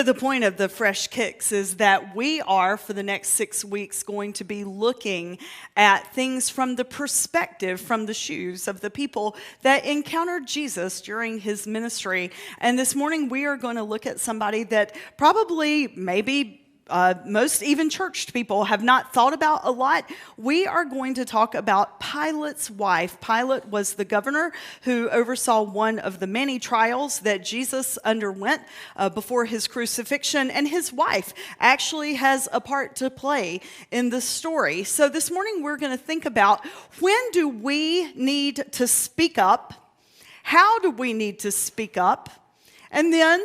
So the point of the Fresh Kicks is that we are, for the next 6 weeks, going to be looking at things from the perspective, from the shoes of the people that encountered Jesus during his ministry. And this morning we are going to look at somebody that probably, maybe, most even churched people have not thought about a lot. We are going to talk about Pilate's wife. Pilate was the governor who oversaw one of the many trials that Jesus underwent before his crucifixion, and his wife actually has a part to play in the story. So this morning we're going to think about, when do we need to speak up? How do we need to speak up? And then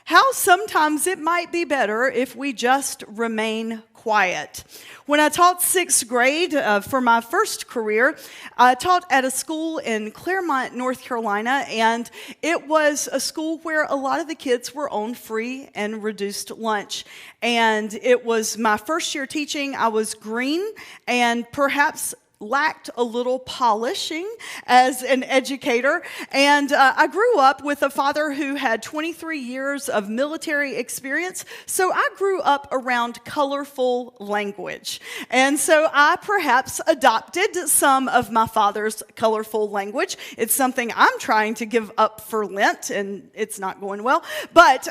how sometimes it might be better if we just remain quiet. When I taught sixth grade for my first career, I taught at a school in Claremont, North Carolina, and it was a school where a lot of the kids were on free and reduced lunch. And it was my first year teaching. I was green and perhaps lacked a little polishing as an educator. And I grew up with a father who had 23 years of military experience. So I grew up around colorful language. And so I perhaps adopted some of my father's colorful language. It's something I'm trying to give up for Lent, and it's not going well. But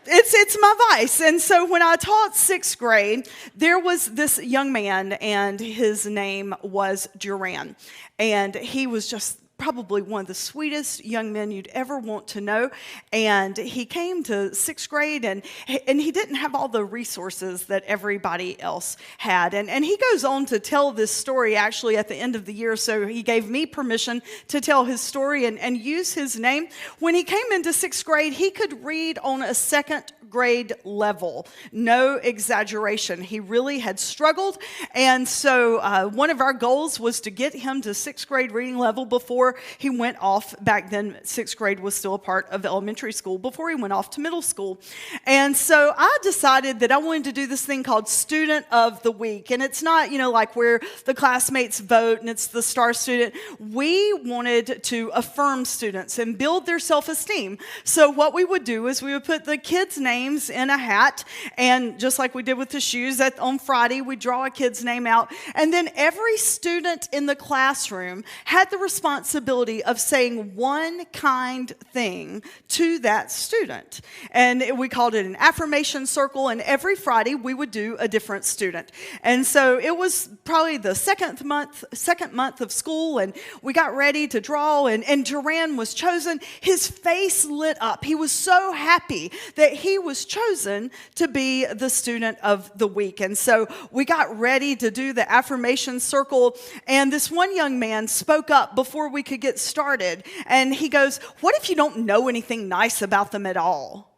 it's my vice. And so when I taught sixth grade, there was this young man, and his name was Duran. And he was just probably one of the sweetest young men you'd ever want to know. And he came to sixth grade, and he didn't have all the resources that everybody else had. And he goes on to tell this story actually at the end of the year. So he gave me permission to tell his story and use his name. When he came into sixth grade, he could read on a second grade level. No exaggeration. He really had struggled. And so one of our goals was to get him to sixth grade reading level before he went off. Back then, sixth grade was still a part of elementary school, before he went off to middle school. And so I decided that I wanted to do this thing called Student of the Week. And it's not, like where the classmates vote and it's the star student. We wanted to affirm students and build their self-esteem. So what we would do is we would put the kids' names in a hat, and just like we did with the shoes, on Friday we draw a kid's name out, and then every student in the classroom had the responsibility of saying one kind thing to that student. And we called it an affirmation circle, and every Friday we would do a different student. And so it was probably the second month of school, and we got ready to draw, and Duran was chosen. His face lit up. He was so happy that he was chosen to be the student of the week. And so we got ready to do the affirmation circle, and this one young man spoke up before we could get started, and he goes, "What if you don't know anything nice about them at all?"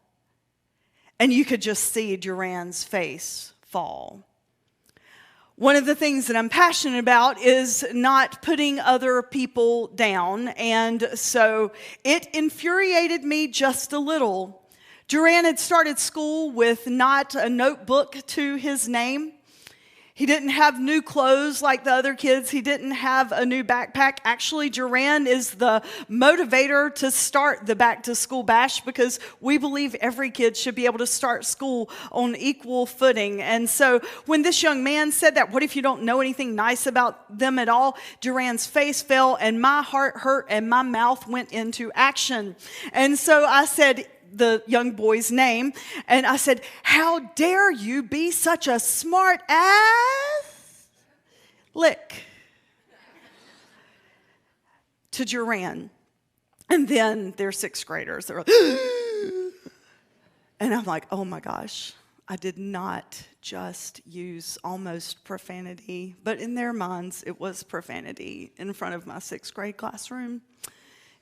And you could just see Duran's face fall. One of the things that I'm passionate about is not putting other people down, and so it infuriated me just a little. Duran had started school with not a notebook to his name. He didn't have new clothes like the other kids. He didn't have a new backpack. Actually, Duran is the motivator to start the Back to School Bash, because we believe every kid should be able to start school on equal footing. And so when this young man said that, "What if you don't know anything nice about them at all?" Duran's face fell, and my heart hurt, and my mouth went into action. And so I said the young boy's name, and I said, "How dare you be such a smart ass lick," to Duran. And then they're sixth graders. They're like, and I'm like, oh my gosh, I did not just use almost profanity, but in their minds it was profanity in front of my sixth grade classroom.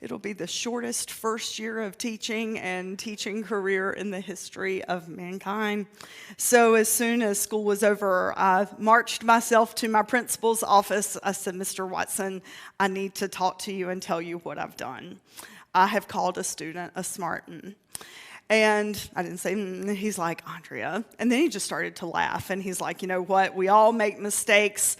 It'll be the shortest first year of teaching and teaching career in the history of mankind. So as soon as school was over, I marched myself to my principal's office. I said, "Mr. Watson, I need to talk to you and tell you what I've done. I have called a student a smartin." And I didn't say, he's like, Andrea. And then he just started to laugh. And he's like, you know what? We all make mistakes.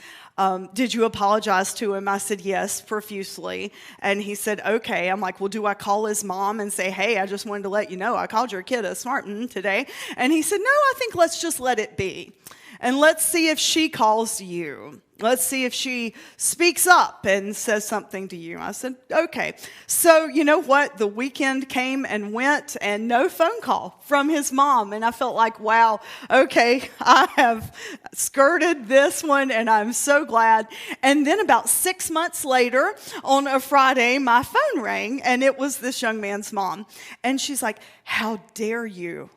Did you apologize to him? I said, yes, profusely. And he said, okay. I'm like, well, do I call his mom and say, hey, I just wanted to let you know I called your kid a smartin' today? And he said, no, I think let's just let it be. And let's see if she calls you. Let's see if she speaks up and says something to you. I said, okay. So you know what? The weekend came and went and no phone call from his mom. And I felt like, wow, okay, I have skirted this one and I'm so glad. And then about 6 months later on a Friday, my phone rang and it was this young man's mom. And she's like, how dare you?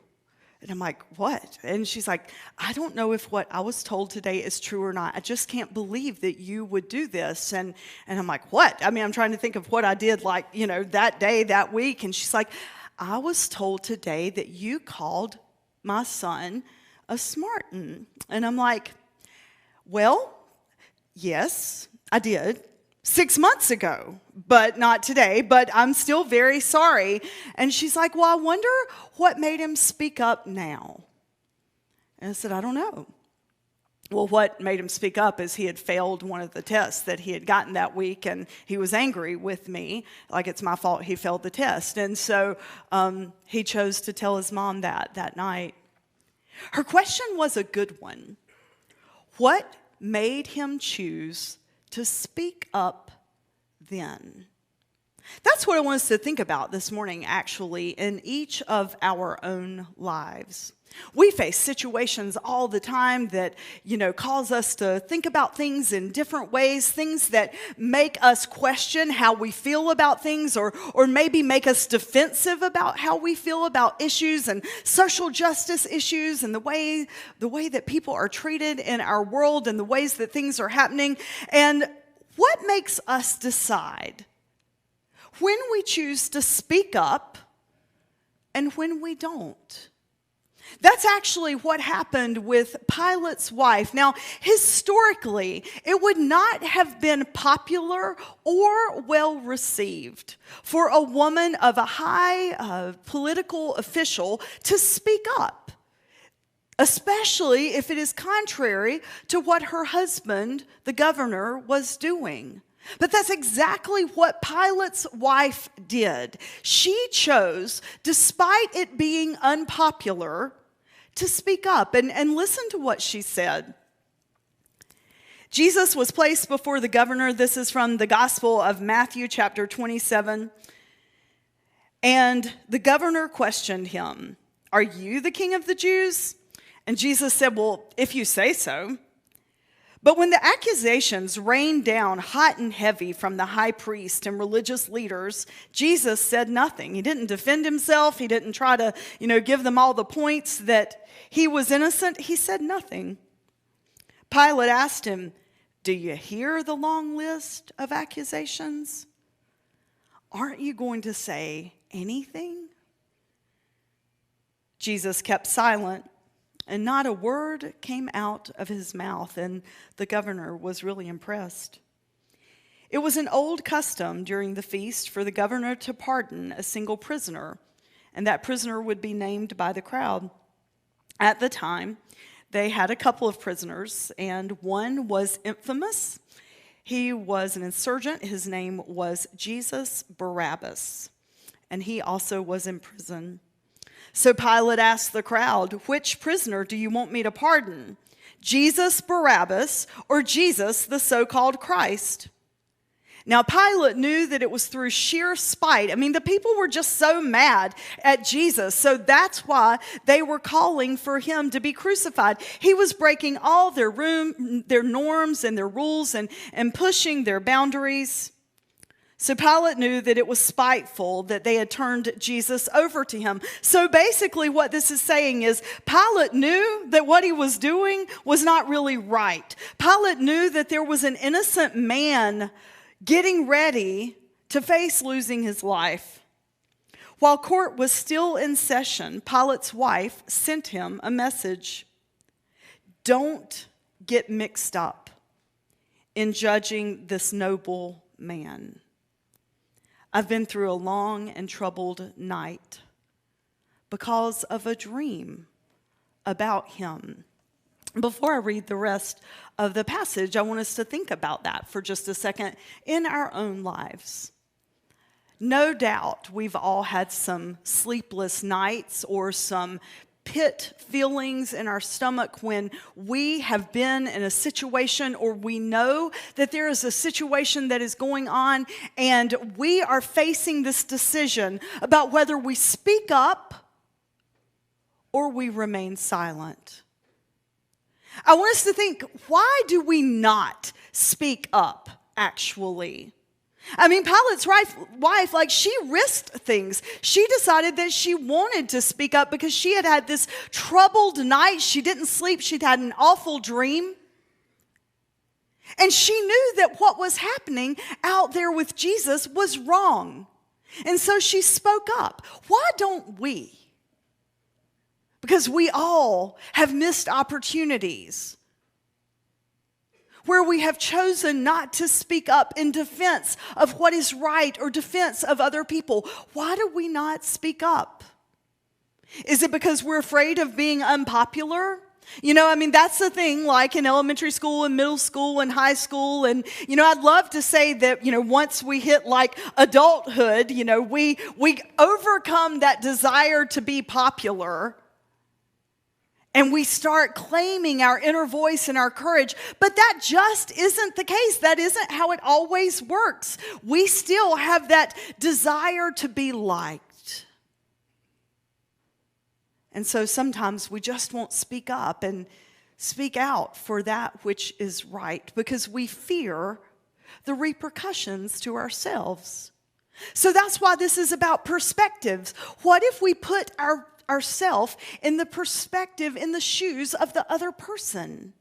And I'm like, what? And she's like, I don't know if what I was told today is true or not. I just can't believe that you would do this. And I'm like, what? I mean, I'm trying to think of what I did like, you know, that day, that week. And she's like, I was told today that you called my son a smartin'. And I'm like, well, yes, I did. 6 months ago, but not today, but I'm still very sorry. And she's like, well, I wonder what made him speak up now. And I said, I don't know. Well, what made him speak up is he had failed one of the tests that he had gotten that week, and he was angry with me, like it's my fault he failed the test. And so he chose to tell his mom that night. Her question was a good one. What made him choose to speak up then? That's what I want us to think about this morning, actually, in each of our own lives. We face situations all the time that, cause us to think about things in different ways, things that make us question how we feel about things, or maybe make us defensive about how we feel about issues and social justice issues and the way that people are treated in our world and the ways that things are happening. And what makes us decide when we choose to speak up and when we don't? That's actually what happened with Pilate's wife. Now, historically, it would not have been popular or well received for a woman of a high political official to speak up, especially if it is contrary to what her husband, the governor, was doing. But that's exactly what Pilate's wife did. She chose, despite it being unpopular, to speak up. And listen to what she said. Jesus was placed before the governor. This is from the Gospel of Matthew, chapter 27. And the governor questioned him, "Are you the king of the Jews?" And Jesus said, "Well, if you say so." But when the accusations rained down hot and heavy from the high priest and religious leaders, Jesus said nothing. He didn't defend himself. He didn't try to, give them all the points that he was innocent. He said nothing. Pilate asked him, "Do you hear the long list of accusations? Aren't you going to say anything?" Jesus kept silent. And not a word came out of his mouth, and the governor was really impressed. It was an old custom during the feast for the governor to pardon a single prisoner, and that prisoner would be named by the crowd. At the time, they had a couple of prisoners, and one was infamous. He was an insurgent. His name was Jesus Barabbas, and he also was in prison. So Pilate asked the crowd, "Which prisoner do you want me to pardon? Jesus Barabbas or Jesus, the so-called Christ?" Now Pilate knew that it was through sheer spite. I mean, the people were just so mad at Jesus. So that's why they were calling for him to be crucified. He was breaking all their norms and their rules and pushing their boundaries. So Pilate knew that it was spiteful that they had turned Jesus over to him. So basically what this is saying is Pilate knew that what he was doing was not really right. Pilate knew that there was an innocent man getting ready to face losing his life. While court was still in session, Pilate's wife sent him a message. "Don't get mixed up in judging this noble man. I've been through a long and troubled night. because of a dream about him. Before I read the rest of the passage, I want us to think about that for just a second in our own lives. No doubt we've all had some sleepless nights or some pit feelings in our stomach when we have been in a situation, or we know that there is a situation that is going on and we are facing this decision about whether we speak up or we remain silent. I want us to think, why do we not speak up, actually? I mean, Pilate's wife, she risked things. She decided that she wanted to speak up because she had had this troubled night. She didn't sleep. She'd had an awful dream. And she knew that what was happening out there with Jesus was wrong. And so she spoke up. Why don't we? Because we all have missed opportunities where we have chosen not to speak up in defense of what is right or defense of other people. Why do we not speak up? Is it because we're afraid of being unpopular? That's the thing, like in elementary school and middle school and high school. And, I'd love to say that, once we hit like adulthood, we overcome that desire to be popular. And we start claiming our inner voice and our courage. But that just isn't the case. That isn't how it always works. We still have that desire to be liked. And so sometimes we just won't speak up and speak out for that which is right because we fear the repercussions to ourselves. So that's why this is about perspectives. What if we put ourselves in the perspective, in the shoes of the other person?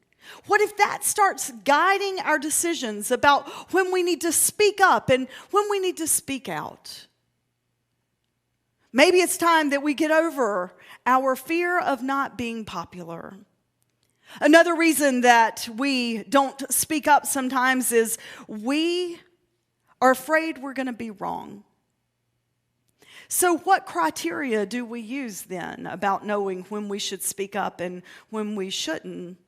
What if that starts guiding our decisions about when we need to speak up and when we need to speak out? Maybe it's time that we get over our fear of not being popular. Another reason that we don't speak up sometimes is we are afraid we're going to be wrong. So what criteria do we use then about knowing when we should speak up and when we shouldn't?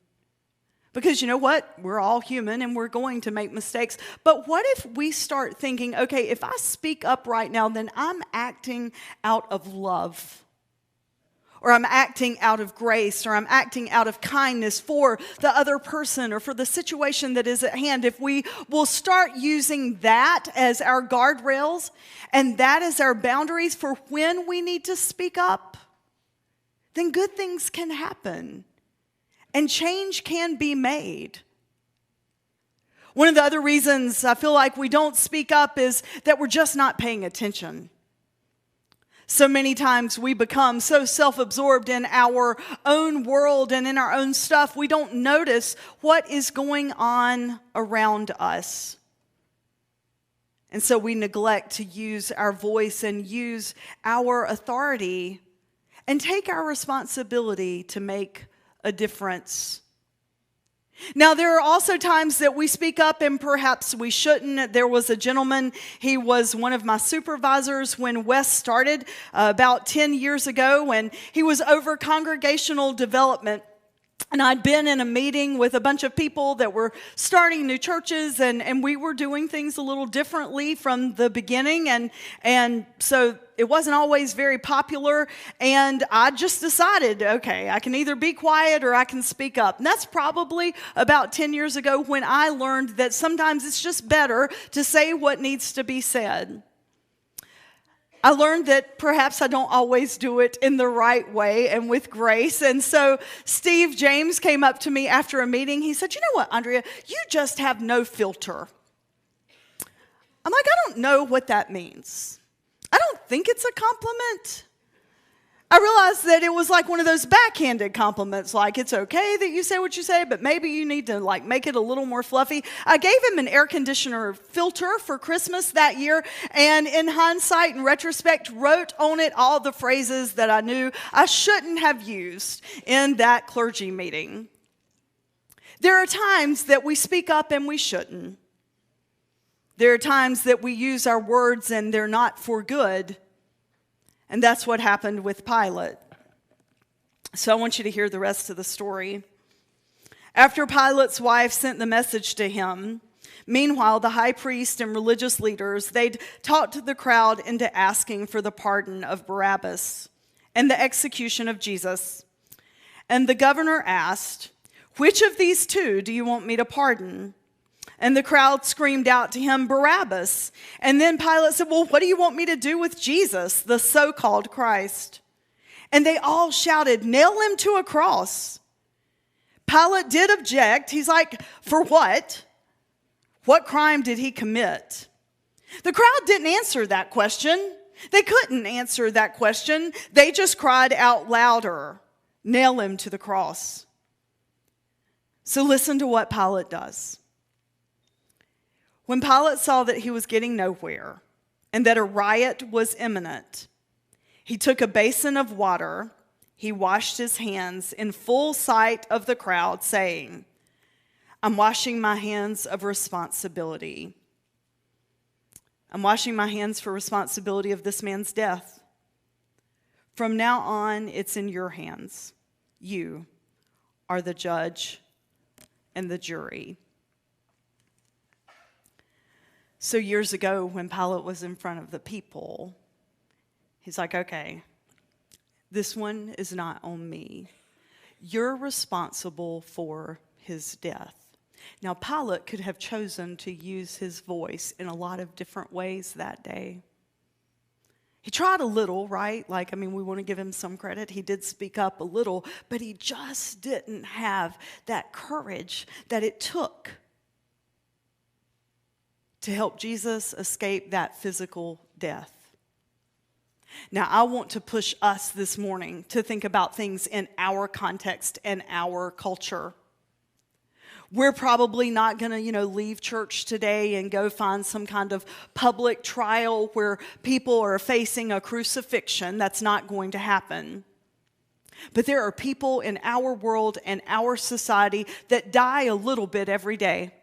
Because you know what? We're all human and we're going to make mistakes. But what if we start thinking, okay, if I speak up right now, then I'm acting out of love, or I'm acting out of grace, or I'm acting out of kindness for the other person or for the situation that is at hand. If we will start using that as our guardrails and that as our boundaries for when we need to speak up, then good things can happen and change can be made. One of the other reasons I feel like we don't speak up is that we're just not paying attention. So many times we become so self-absorbed in our own world and in our own stuff, we don't notice what is going on around us. And so we neglect to use our voice and use our authority and take our responsibility to make a difference. Now, there are also times that we speak up and perhaps we shouldn't. There was a gentleman, he was one of my supervisors when West started about 10 years ago, and he was over congregational development. And I'd been in a meeting with a bunch of people that were starting new churches, and we were doing things a little differently from the beginning. And so it wasn't always very popular. And I just decided, okay, I can either be quiet or I can speak up. And that's probably about 10 years ago when I learned that sometimes it's just better to say what needs to be said. I learned that perhaps I don't always do it in the right way and with grace. And so Steve James came up to me after a meeting. He said, "You know what, Andrea, you just have no filter." I'm like, I don't know what that means. I don't think it's a compliment. I realized that it was like one of those backhanded compliments, like it's okay that you say what you say, but maybe you need to like make it a little more fluffy. I gave him an air conditioner filter for Christmas that year, and in hindsight and retrospect, wrote on it all the phrases that I knew I shouldn't have used in that clergy meeting. There are times that we speak up and we shouldn't. There are times that we use our words and they're not for good. And that's what happened with Pilate. So I want you to hear the rest of the story. After Pilate's wife sent the message to him, meanwhile, the high priest and religious leaders, they'd talked the crowd into asking for the pardon of Barabbas and the execution of Jesus. And the governor asked, "Which of these two do you want me to pardon?" And the crowd screamed out to him, "Barabbas." And then Pilate said, "Well, what do you want me to do with Jesus, the so-called Christ?" And they all shouted, "Nail him to a cross." Pilate did object. He's like, "For what? What crime did he commit?" The crowd didn't answer that question. They couldn't answer that question. They just cried out louder, "Nail him to the cross." So listen to what Pilate does. When Pilate saw that he was getting nowhere and that a riot was imminent, he took a basin of water. He washed his hands in full sight of the crowd, saying, "I'm washing my hands of responsibility. I'm washing my hands for responsibility of this man's death. From now on, it's in your hands. You are the judge and the jury." So years ago, when Pilate was in front of the people, he's like, "Okay, this one is not on me. You're responsible for his death." Now, Pilate could have chosen to use his voice in a lot of different ways that day. He tried a little, right? We want to give him some credit. He did speak up a little, but he just didn't have that courage that it took to help Jesus escape that physical death. Now, I want to push us this morning to think about things in our context and our culture. We're probably not going to, leave church today and go find some kind of public trial where people are facing a crucifixion. That's not going to happen. But there are people in our world and our society that die a little bit every day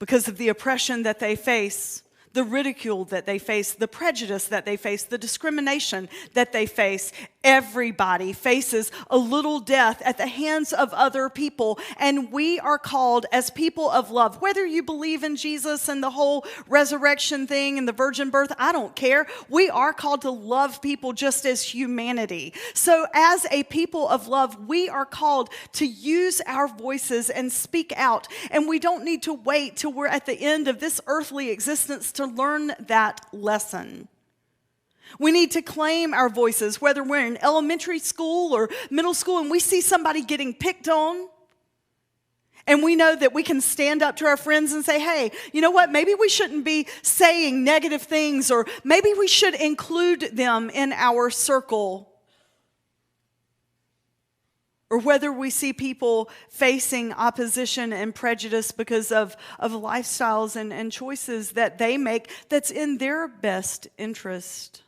because of the oppression that they face, the ridicule that they face, the prejudice that they face, the discrimination that they face. Everybody faces a little death at the hands of other people, and we are called as people of love. Whether you believe in Jesus and the whole resurrection thing and the virgin birth, I don't care. We are called to love people just as humanity. So as a people of love, we are called to use our voices and speak out, and we don't need to wait till we're at the end of this earthly existence to learn that lesson. We need to claim our voices, whether we're in elementary school or middle school and we see somebody getting picked on, and we know that we can stand up to our friends and say, "Hey, you know what? Maybe we shouldn't be saying negative things, or maybe we should include them in our circle." Or whether we see people facing opposition and prejudice because of lifestyles and choices that they make that's in their best interest.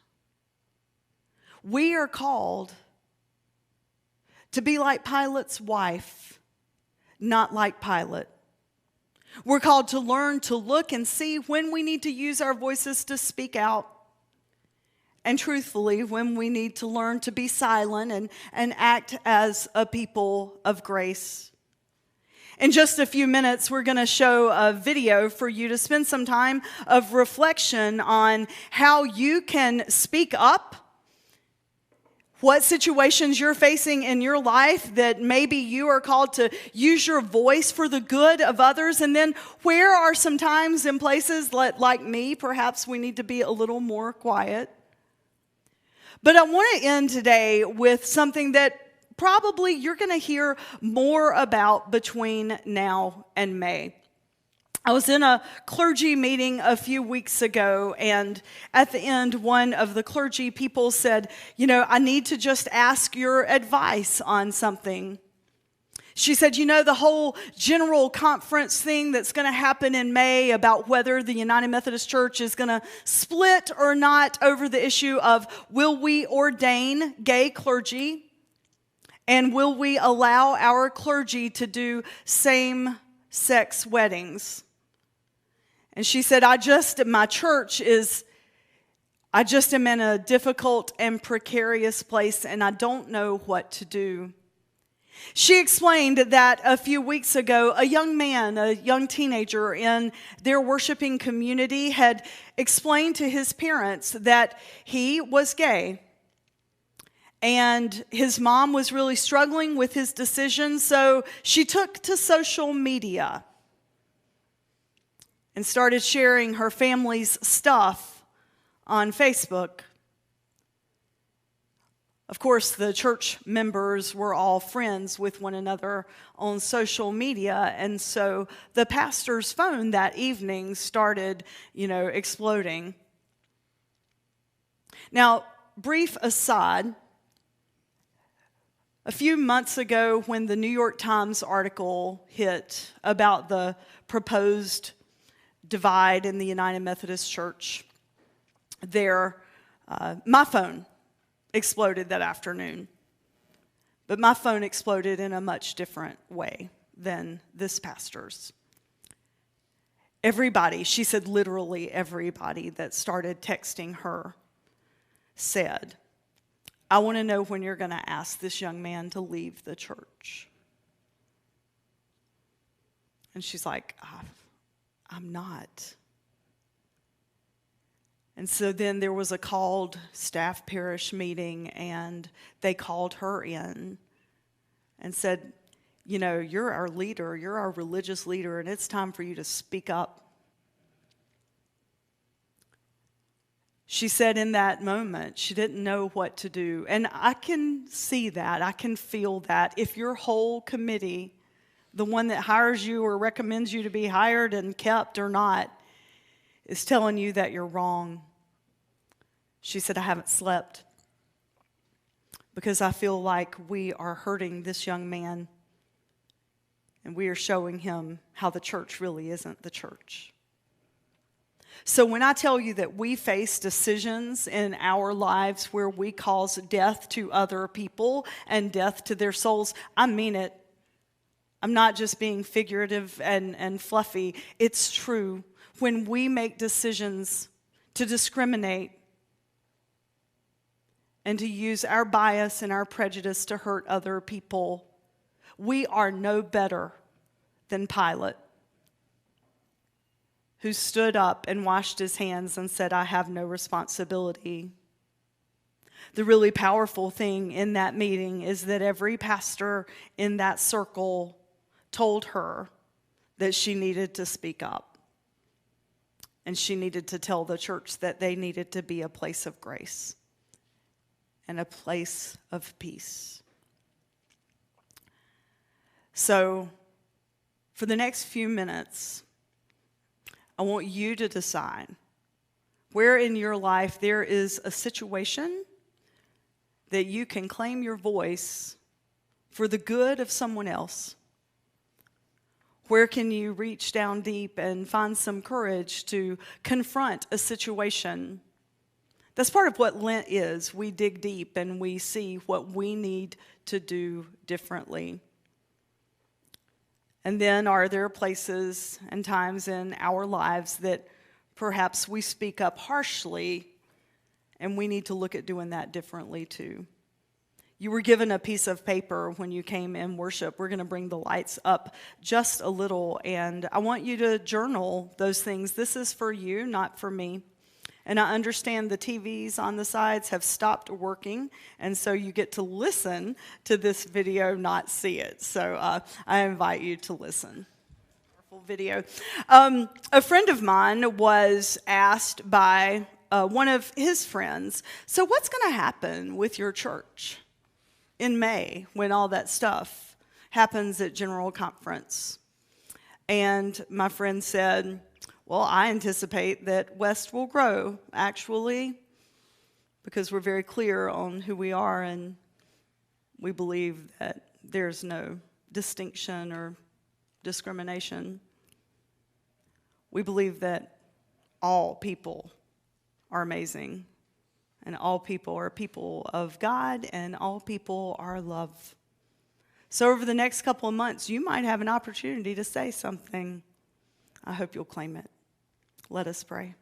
We are called to be like Pilate's wife, not like Pilate. We're called to learn to look and see when we need to use our voices to speak out, and truthfully, when we need to learn to be silent and act as a people of grace. In just a few minutes, we're going to show a video for you to spend some time of reflection on how you can speak up, what situations you're facing in your life that maybe you are called to use your voice for the good of others, and then where are some times and places like me, perhaps we need to be a little more quiet. But I want to end today with something that probably you're going to hear more about between now and May. I was in a clergy meeting a few weeks ago, and at the end, one of the clergy people said, "I need to just ask your advice on something." She said, the whole general conference thing that's going to happen in May about whether the United Methodist Church is going to split or not over the issue of will we ordain gay clergy, and will we allow our clergy to do same-sex weddings? And she said, my church is I just am in a difficult and precarious place, and I don't know what to do. She explained that a few weeks ago, a young man, a young teenager in their worshiping community had explained to his parents that he was gay. And his mom was really struggling with his decision, so she took to social media and started sharing her family's stuff on Facebook. Of course, the church members were all friends with one another on social media, and so the pastor's phone that evening started, exploding. Now, brief aside, a few months ago when the New York Times article hit about the proposed divide in the United Methodist Church, my phone exploded that afternoon. But my phone exploded in a much different way than this pastor's. Everybody, she said literally everybody that started texting her said, "I want to know when you're going to ask this young man to leave the church." And she's like, I'm not. And so then there was a called staff parish meeting, and they called her in and said, you're our leader, you're our religious leader, and it's time for you to speak up. She said in that moment, she didn't know what to do. And I can see that, I can feel that. If your whole committee, the one that hires you or recommends you to be hired and kept or not, is telling you that you're wrong. She said, I haven't slept because I feel like we are hurting this young man and we are showing him how the church really isn't the church. So when I tell you that we face decisions in our lives where we cause death to other people and death to their souls, I mean it. I'm not just being figurative and fluffy. It's true. When we make decisions to discriminate and to use our bias and our prejudice to hurt other people, we are no better than Pilate, who stood up and washed his hands and said, I have no responsibility. The really powerful thing in that meeting is that every pastor in that circle told her that she needed to speak up. And she needed to tell the church that they needed to be a place of grace and a place of peace. So, for the next few minutes, I want you to decide where in your life there is a situation that you can claim your voice for the good of someone else. Where can you reach down deep and find some courage to confront a situation? That's part of what Lent is. We dig deep and we see what we need to do differently. And then are there places and times in our lives that perhaps we speak up harshly and we need to look at doing that differently too? You were given a piece of paper when you came in worship. We're going to bring the lights up just a little, and I want you to journal those things. This is for you, not for me. And I understand the TVs on the sides have stopped working, and so you get to listen to this video, not see it. So I invite you to listen. Powerful video. A friend of mine was asked by one of his friends, so what's going to happen with your church in May when all that stuff happens at General Conference? And my friend said, well, I anticipate that West will grow, actually, because we're very clear on who we are, and we believe that there's no distinction or discrimination. We believe that all people are amazing, and all people are people of God, and all people are love. So over the next couple of months, you might have an opportunity to say something. I hope you'll claim it. Let us pray.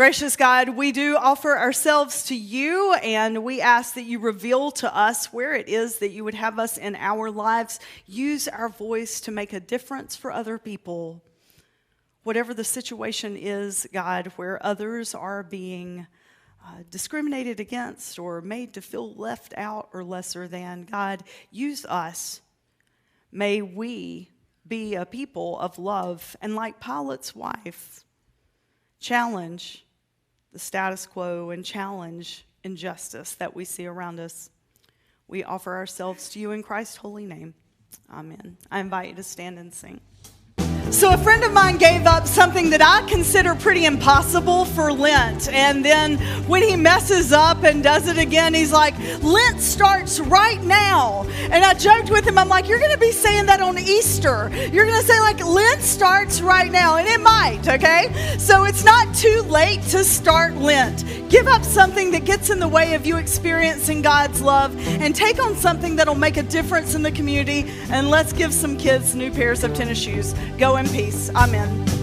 Gracious God, we do offer ourselves to you, and we ask that you reveal to us where it is that you would have us in our lives. Use our voice to make a difference for other people. Whatever the situation is, God, where others are being discriminated against or made to feel left out or lesser than, God, use us. May we be a people of love, and like Pilate's wife, challenge the status quo and challenge injustice that we see around us. We offer ourselves to you in Christ's holy name. Amen. I invite you to stand and sing. So a friend of mine gave up something that I consider pretty impossible for Lent. And then when he messes up and does it again, he's like, Lent starts right now. And I joked with him, I'm like, you're going to be saying that on Easter. You're going to say like, Lent starts right now. And it might, okay? So it's not too late to start Lent. Give up something that gets in the way of you experiencing God's love and take on something that'll make a difference in the community. And let's give some kids new pairs of tennis shoes. Go in peace. Amen.